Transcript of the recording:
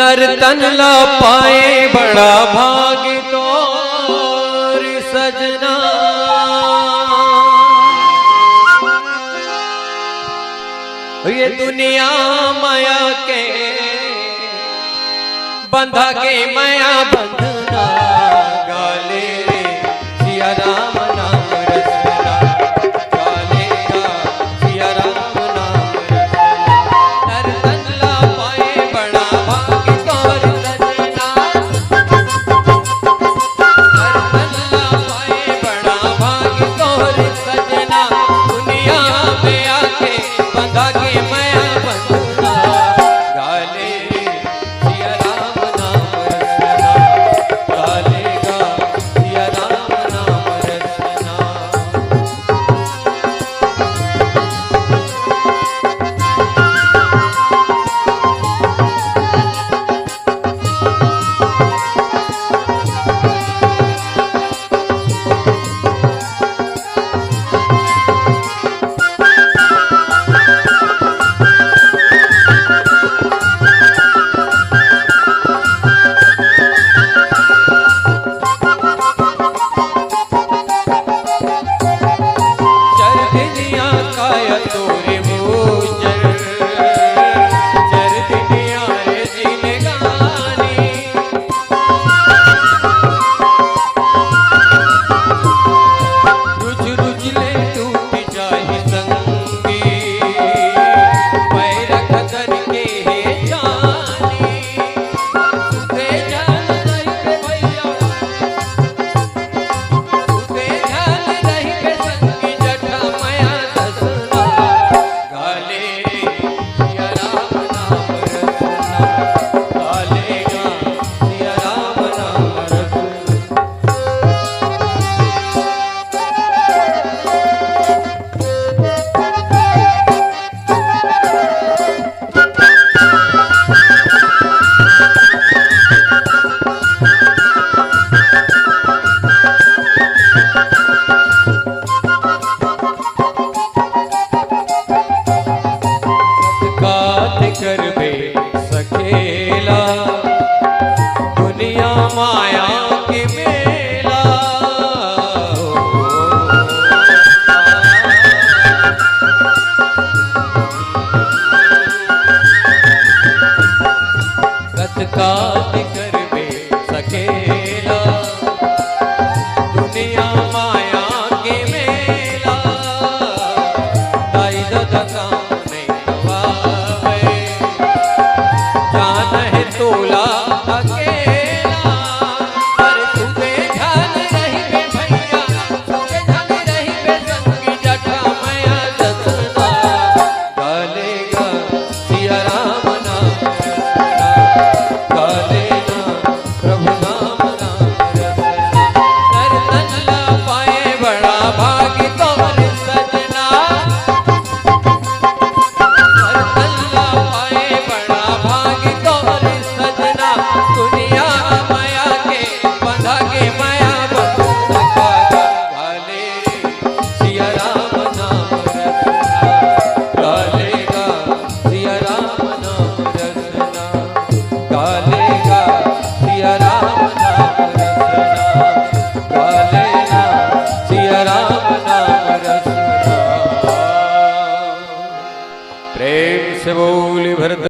नर तन ला पाए बड़ा भाग तोर सजना। ये दुनिया माया के बंधा के माया बंधना। गाले रे सिया राम नाम रसना, गाले गा सिया राम नाम रसना। नर तन ला पाए बड़ा भाग तोर सजना, नर तन ला पाए बड़ा भाग तोर सजना। दुनिया में आके बंधा के माया बंधना। गाले रे सिया राम नाम रसना, गाले गा सिया राम नाम रसना। चर दुनिया काया तोरे मोचर, चर दुनिया रे जिंदगानी। रुझ रुझ ले टूट जाहि संगी, पैर खतर के है जानी। सुते जान नहीं के भैया, सुते जान नहीं के संगी। जटा माया दसना, गाले रे सिया राम नाम रसना, गाले गा सिया राम नाम रसना। कात करबे सखेला, दुनिया माया के मेला। कत कात करबे सखेला, दुनिया माया के मेला। दाई दादा काम नहीं गवावे, जान है तोला अकेला। पर तुझे ध्यान रही बे भैया, तुझे ध्यान रही बे संगी। जटा माया दसना, गाले गा सिया राम नाम रसना, गाले गा प्रभु नाम नाम रसना। नर तन ला पाए बड़ा भाग तोर सजना, नर तन ला पाए बड़ा भाग तोर सजना। दुनिया माया के बंधा के माया बंधना। गाले रे सिया राम नाम रसना, गाले गा सिया राम नाम रसना, गाले गा सिया राम नाम रसना, गाले गा सिया राम नाम रसना। प्रेम से बोली भरत